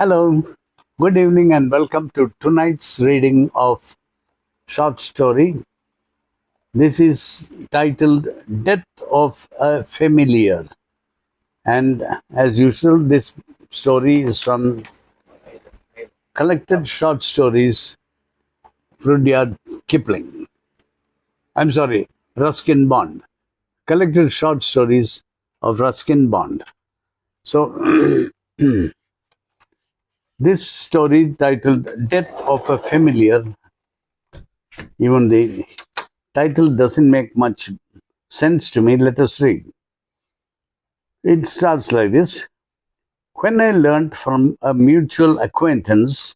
Hello, good evening, and welcome to tonight's reading of short story. This is titled Death of a Familiar. And as usual, this story is from collected short stories, Rudyard Kipling. I'm sorry, Ruskin Bond. Collected short stories of Ruskin Bond. So, this story titled Death of a Familiar, even the title doesn't make much sense to me. Let us read. It starts like this. When I learnt from a mutual acquaintance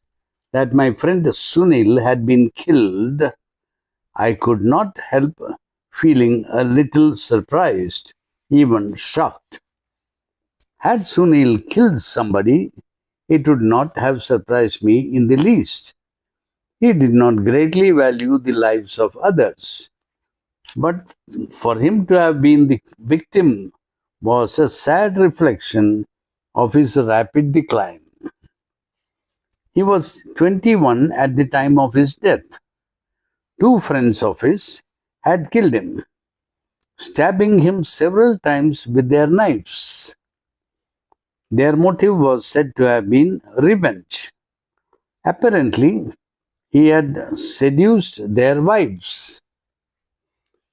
that my friend Sunil had been killed, I could not help feeling a little surprised, even shocked. Had Sunil killed somebody, it would not have surprised me in the least. He did not greatly value the lives of others. But for him to have been the victim was a sad reflection of his rapid decline. He was 21 at the time of his death. Two friends of his had killed him, stabbing him several times with their knives. Their motive was said to have been revenge. Apparently, he had seduced their wives.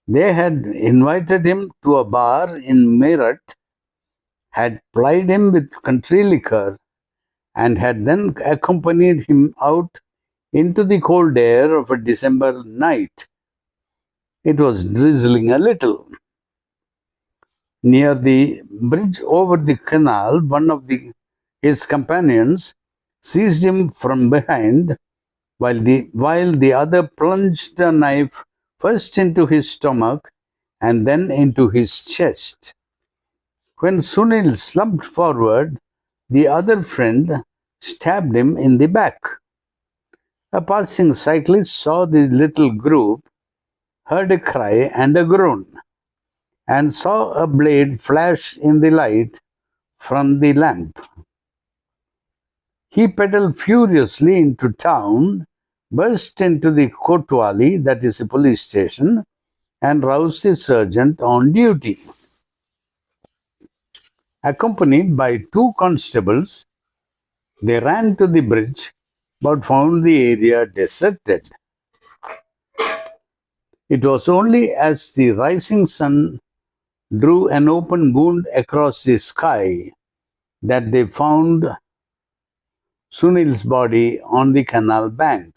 They had invited him to a bar in Meerut, had plied him with country liquor, and had then accompanied him out into the cold air of a December night. It was drizzling a little. Near the bridge over the canal, one of his companions seized him from behind, while the other plunged a knife first into his stomach and then into his chest. When Sunil slumped forward, the other friend stabbed him in the back. A passing cyclist saw the little group, heard a cry and a groan, and saw a blade flash in the light from the lamp. He pedaled furiously into town, burst into the Kotwali, that is a police station, and roused the sergeant on duty. Accompanied by two constables, they ran to the bridge but found the area deserted. It was only as the rising sun drew an open wound across the sky that they found Sunil's body on the canal bank,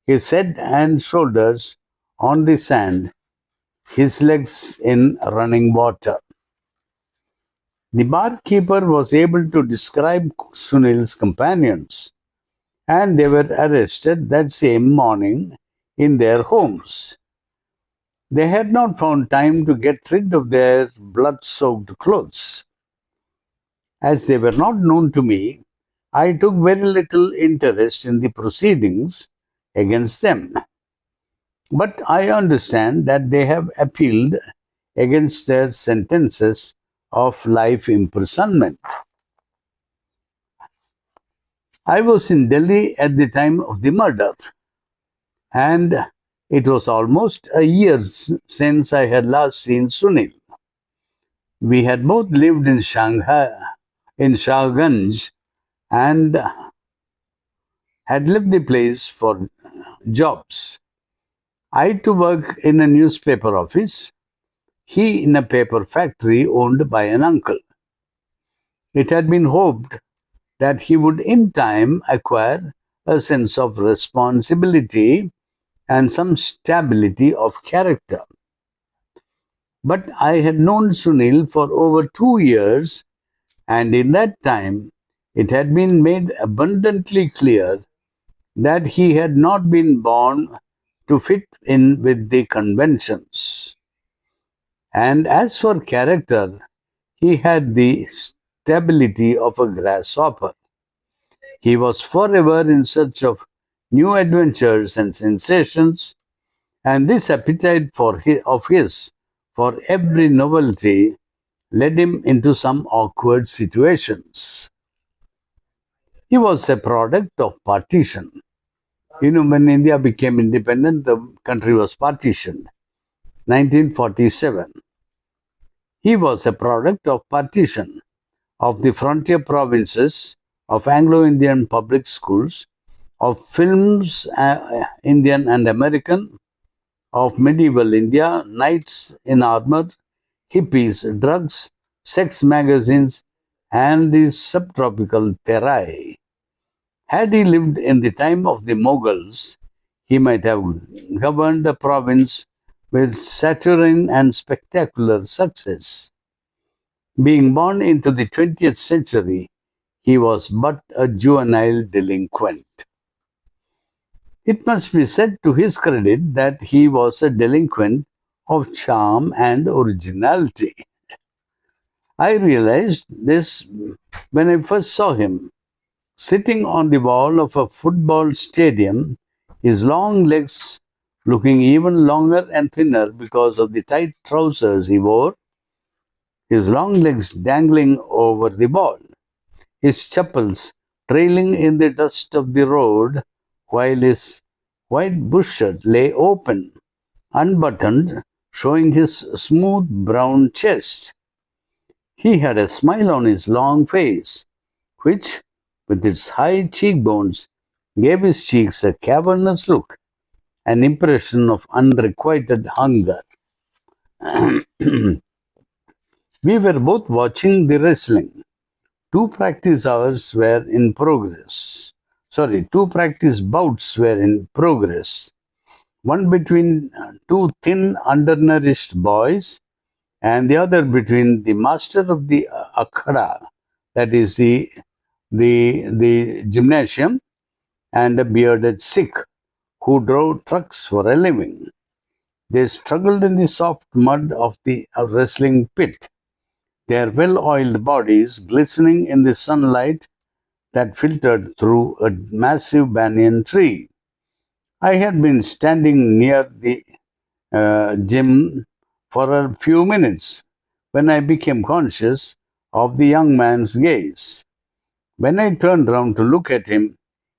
his head and shoulders on the sand, his legs in running water. The barkeeper was able to describe Sunil's companions, and they were arrested that same morning in their homes. They had not found time to get rid of their blood-soaked clothes. As they were not known to me, I took very little interest in the proceedings against them. But I understand that they have appealed against their sentences of life imprisonment. I was in Delhi at the time of the murder, and it was almost a year since I had last seen Sunil. We had both lived in Shanghai, in Shahganj, and had left the place for jobs. I to work in a newspaper office, he in a paper factory owned by an uncle. It had been hoped that he would in time acquire a sense of responsibility and some stability of character. But I had known Sunil for over 2 years, and in that time it had been made abundantly clear that he had not been born to fit in with the conventions. And as for character, he had the stability of a grasshopper. He was forever in search of new adventures and sensations, and this appetite of his for every novelty led him into some awkward situations. He was a product of partition. When India became independent, the country was partitioned. 1947. He was a product of partition of the frontier provinces, of Anglo-Indian public schools, of films, Indian and American, of medieval India, knights in armor, hippies, drugs, sex magazines, and the subtropical terai. Had he lived in the time of the Mughals, he might have governed a province with saturn and spectacular success. Being born into the 20th century, he was but a juvenile delinquent. It must be said to his credit that he was a delinquent of charm and originality. I realized this when I first saw him, sitting on the wall of a football stadium, his long legs looking even longer and thinner because of the tight trousers he wore, his long legs dangling over the ball, his chappals trailing in the dust of the road, while his white bush shirt lay open, unbuttoned, showing his smooth brown chest. He had a smile on his long face, which, with its high cheekbones, gave his cheeks a cavernous look, an impression of unrequited hunger. We were both watching the wrestling. Two practice bouts were in progress. One between two thin, undernourished boys, and the other between the master of the akhada, that is the gymnasium, and a bearded Sikh who drove trucks for a living. They struggled in the soft mud of the wrestling pit, their well-oiled bodies glistening in the sunlight that filtered through a massive banyan tree. I had been standing near the gym for a few minutes when I became conscious of the young man's gaze. When I turned round to look at him,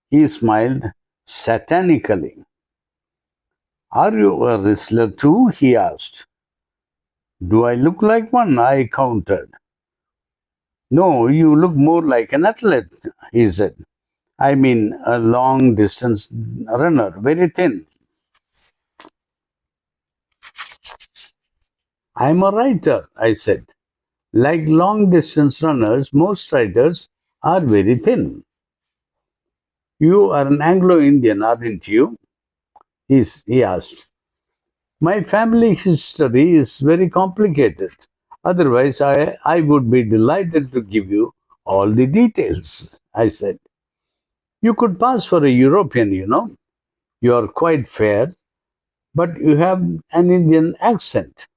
he smiled satanically. "Are you a wrestler too?" he asked. "Do I look like one?" I countered. "No, you look more like an athlete," he said. "I mean a long distance runner, very thin." "I'm a writer," I said. "Like long distance runners, most writers are very thin." "You are an Anglo-Indian, aren't you?" he asked. "My family history is very complicated. Otherwise, I would be delighted to give you all the details," I said. "You could pass for a European, you know. You are quite fair, but you have an Indian accent.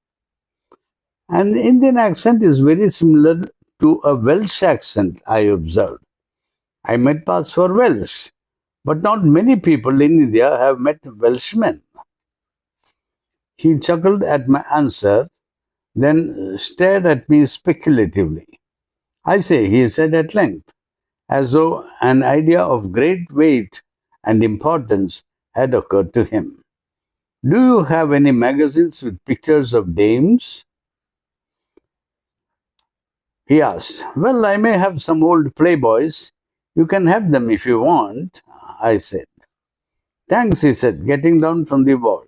An Indian accent is very similar to a Welsh accent," I observed. "I might pass for Welsh, but not many people in India have met Welshmen." He chuckled at my answer, then stared at me speculatively. "I say," he said at length, as though an idea of great weight and importance had occurred to him. "Do you have any magazines with pictures of dames?" He asked. "Well, I may have some old Playboys. You can have them if you want," I said. "Thanks," he said, getting down from the wall.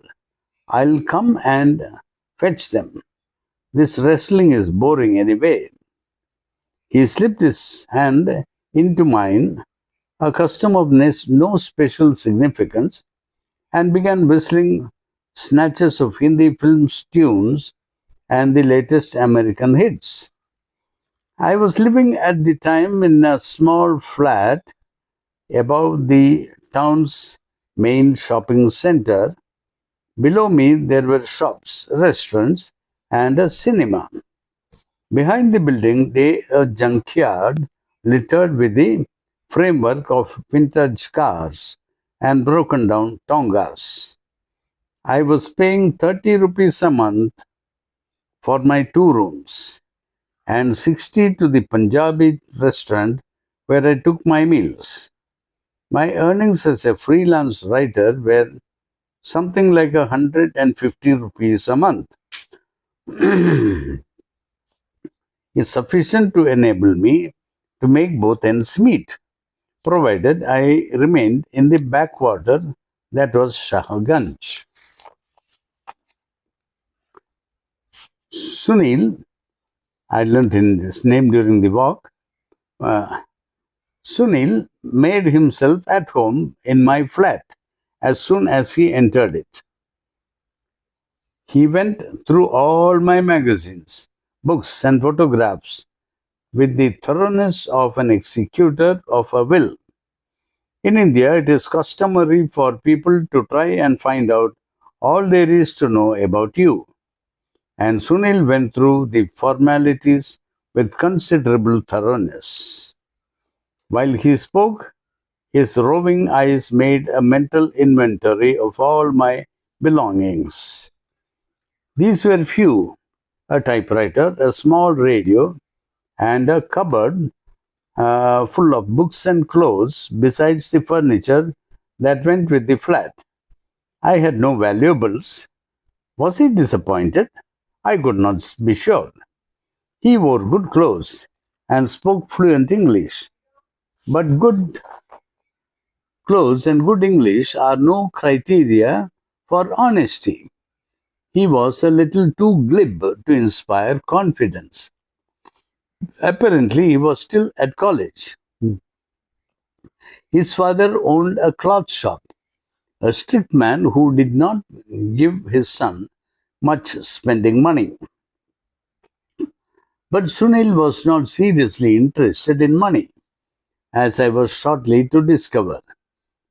"I'll come and fetch them. This wrestling is boring anyway." He slipped his hand into mine, a custom of no special significance, and began whistling snatches of Hindi film tunes and the latest American hits. I was living at the time in a small flat above the town's main shopping center. Below me, there were shops, restaurants, and a cinema. Behind the building lay a junkyard littered with the framework of vintage cars and broken down Tongas. I was paying 30 rupees a month for my 2 rooms and 60 to the Punjabi restaurant where I took my meals. My earnings as a freelance writer were something like 150 rupees a month. Is sufficient to enable me to make both ends meet, provided I remained in the backwater that was Shahganj. Sunil, I learned in this name during the walk. uh, Sunil made himself at home in my flat as soon as he entered it. He went through all my magazines, books, and photographs with the thoroughness of an executor of a will. In India, it is customary for people to try and find out all there is to know about you. And Sunil went through the formalities with considerable thoroughness. While he spoke, his roving eyes made a mental inventory of all my belongings. These were few: a typewriter, a small radio, and a cupboard full of books and clothes, besides the furniture that went with the flat. I had no valuables. Was he disappointed? I could not be sure. He wore good clothes and spoke fluent English. But good clothes and good English are no criteria for honesty. He was a little too glib to inspire confidence. Apparently, he was still at college. His father owned a cloth shop, a strict man who did not give his son much spending money. But Sunil was not seriously interested in money, as I was shortly to discover.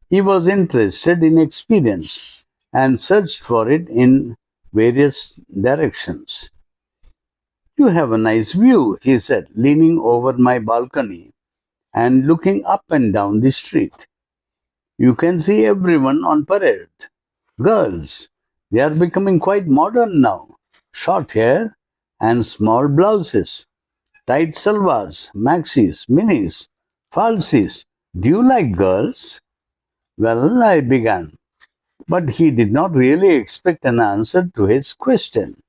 He was interested in experience and searched for it in various directions. You have a nice view, he said, leaning over my balcony and looking up and down the street. You can see everyone on parade. Girls, they are becoming quite modern now. Short hair and small blouses, tight salwars, maxis, minis, falsies. Do you like girls? Well, I began, but he did not really expect an answer to his question.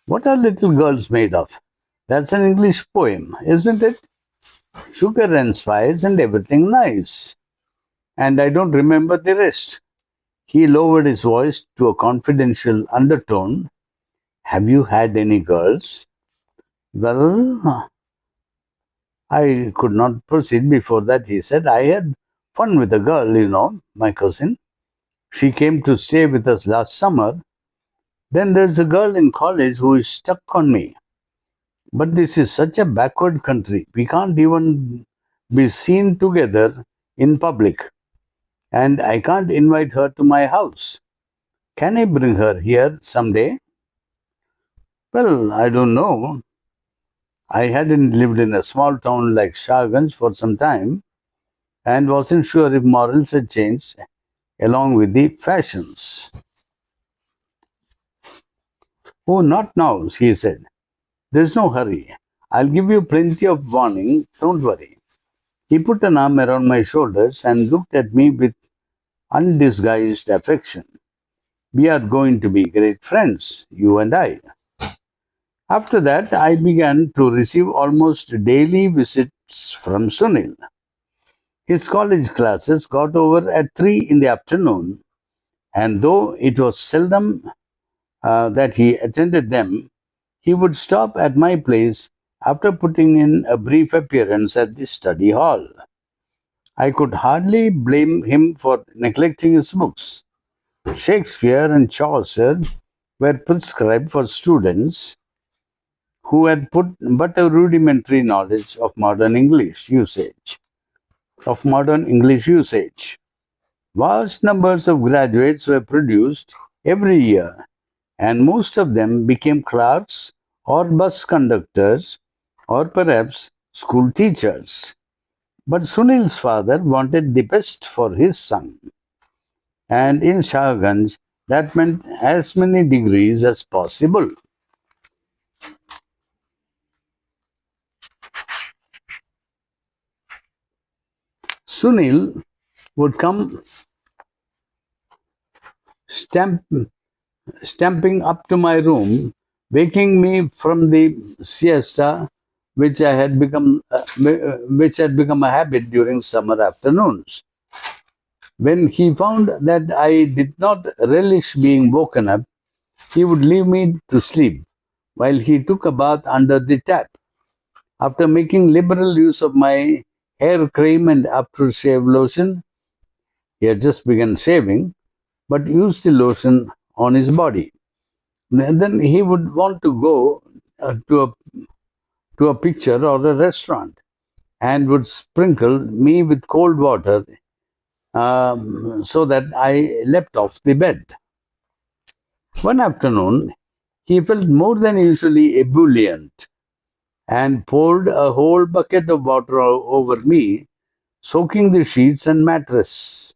What are little girls made of? That's an English poem, isn't it? Sugar and spice and everything nice. And I don't remember the rest. He lowered his voice to a confidential undertone. Have you had any girls? Well, I could not proceed before that. He said, I had fun with a girl, my cousin. She came to stay with us last summer. Then there's a girl in college who is stuck on me. But this is such a backward country. We can't even be seen together in public. And I can't invite her to my house. Can I bring her here someday? Well, I don't know. I hadn't lived in a small town like Shahganj for some time and wasn't sure if morals had changed along with the fashions. Oh, not now, he said. There's no hurry. I'll give you plenty of warning. Don't worry. He put an arm around my shoulders and looked at me with undisguised affection. We are going to be great friends, you and I. After that, I began to receive almost daily visits from Sunil. His college classes got over at 3 in the afternoon, and though it was seldom that he attended them, he would stop at my place after putting in a brief appearance at the study hall. I could hardly blame him for neglecting his books. Shakespeare and Chaucer were prescribed for students who had but a rudimentary knowledge of modern English usage. Vast numbers of graduates were produced every year, and most of them became clerks or bus conductors or perhaps school teachers. But Sunil's father wanted the best for his son, and in Shahganj, that meant as many degrees as possible. Sunil would come stamp, stamping up to my room, waking me from the siesta, which had become a habit during summer afternoons. When he found that I did not relish being woken up, he would leave me to sleep while he took a bath under the tap. After making liberal use of my hair cream and aftershave lotion, he had just begun shaving, but used the lotion on his body. And then he would want to go to a picture or a restaurant and would sprinkle me with cold water so that I leapt off the bed. One afternoon, he felt more than usually ebullient and poured a whole bucket of water over me, soaking the sheets and mattress.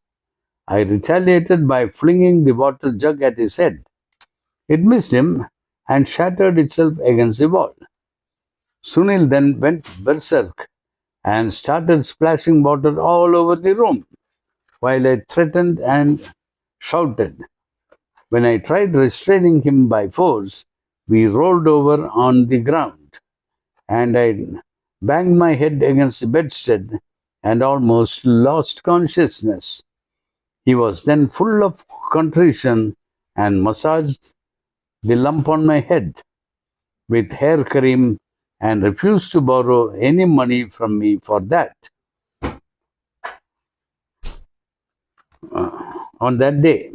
I retaliated by flinging the water jug at his head. It missed him and shattered itself against the wall. Sunil then went berserk and started splashing water all over the room, while I threatened and shouted. When I tried restraining him by force, we rolled over on the ground, and I banged my head against the bedstead and almost lost consciousness. He was then full of contrition and massaged the lump on my head with hair cream and refused to borrow any money from me for that. On that day,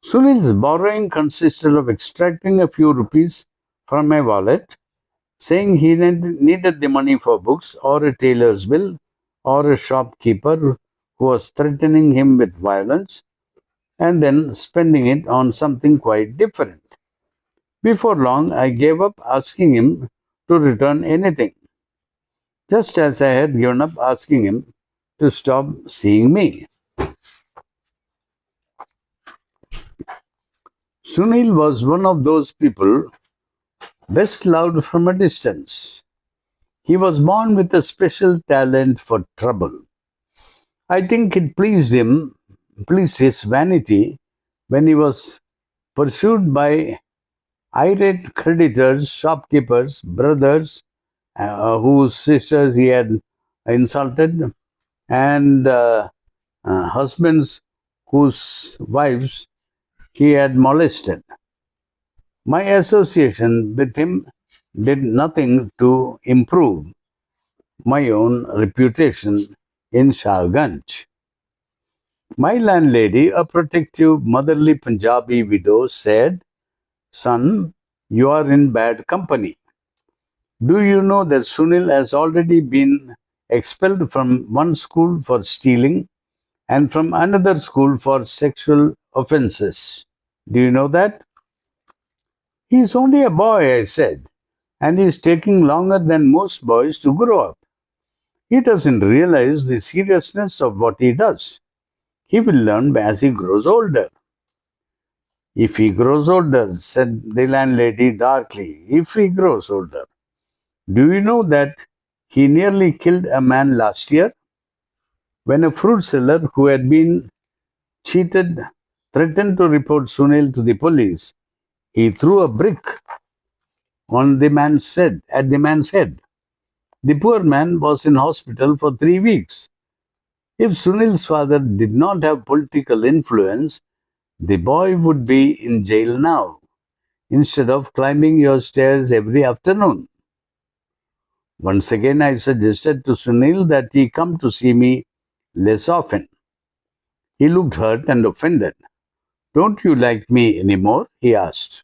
Sunil's borrowing consisted of extracting a few rupees from my wallet, saying he needed the money for books or a tailor's bill or a shopkeeper who was threatening him with violence, and then spending it on something quite different. Before long, I gave up asking him to return anything, just as I had given up asking him to stop seeing me. Sunil was one of those people best loved from a distance. He was born with a special talent for trouble. I think it pleased his vanity when he was pursued by irate creditors, shopkeepers, brothers whose sisters he had insulted, and husbands whose wives he had molested. My association with him did nothing to improve my own reputation in Shahganj. My landlady, a protective, motherly Punjabi widow, said, "Son, you are in bad company. Do you know that Sunil has already been expelled from one school for stealing and from another school for sexual offenses? Do you know that?" "He is only a boy," I said, "and he is taking longer than most boys to grow up. He doesn't realize the seriousness of what he does. He will learn as he grows older." "If he grows older," said the landlady darkly, "if he grows older. Do you know that he nearly killed a man last year? When a fruit seller who had been cheated threatened to report Sunil to the police, he threw a brick on at the man's head. The poor man was in hospital for 3 weeks. If Sunil's father did not have political influence, the boy would be in jail now, instead of climbing your stairs every afternoon." Once again, I suggested to Sunil that he come to see me less often. He looked hurt and offended. "Don't you like me anymore?" he asked.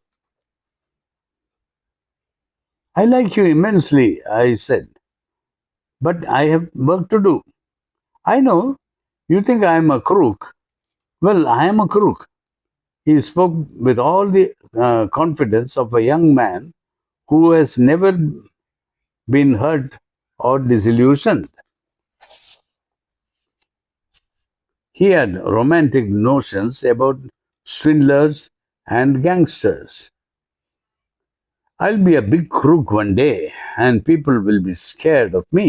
"I like you immensely," I said, "but I have work to do." "I know. You think I am a crook. Well, I am a crook." He spoke with all the confidence of a young man who has never been hurt or disillusioned. He had romantic notions about swindlers and gangsters. "I'll be a big crook one day, and people will be scared of me.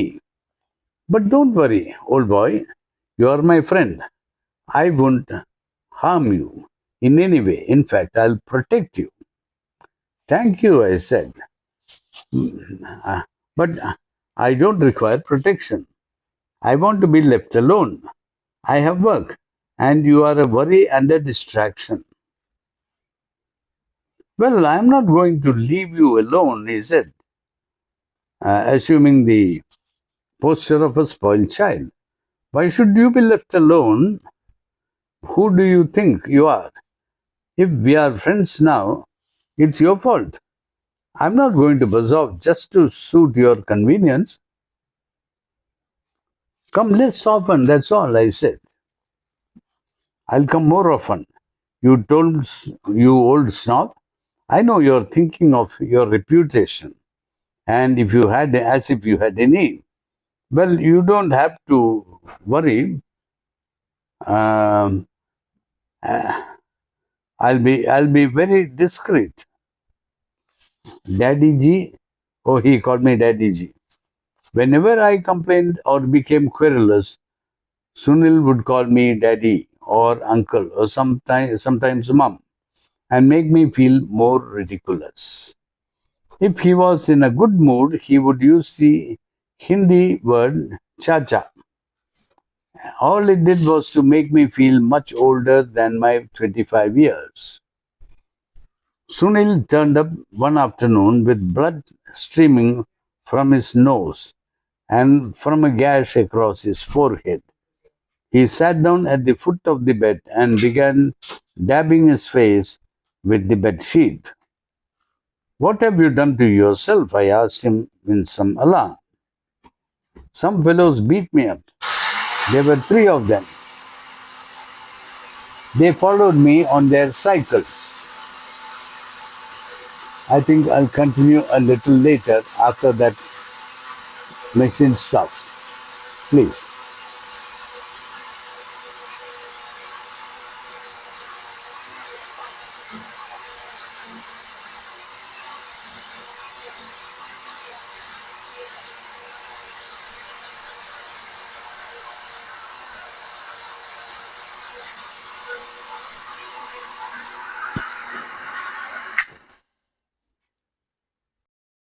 But don't worry, old boy. You are my friend. I won't harm you in any way. In fact, I'll protect you. Thank you, I said. "Uh, but I don't require protection. I want to be left alone. I have work, and you are a worry and a distraction." "Well, I'm not going to leave you alone," he said, assuming the posture of a spoiled child. "Why should you be left alone? Who do you think you are? If we are friends now, it's your fault. I'm not going to buzz off just to suit your convenience. Come less often, that's all," I said. "I'll come more often. You old snob. I know you're thinking of your reputation, and as if you had any. Well, you don't have to worry. Um, uh, I'll be very discreet." Daddy G. Oh, he called me Daddy G. Whenever I complained or became querulous, Sunil would call me Daddy or Uncle or sometimes Mum and make me feel more ridiculous. If he was in a good mood, he would use the Hindi word Chacha. All it did was to make me feel much older than my 25 years. Sunil turned up one afternoon with blood streaming from his nose and from a gash across his forehead. He sat down at the foot of the bed and began dabbing his face with the bed sheet. "What have you done to yourself?" I asked him in some alarm. "Some fellows beat me up. There were three of them. They followed me on their cycles." I think I'll continue a little later after that machine stops. Please.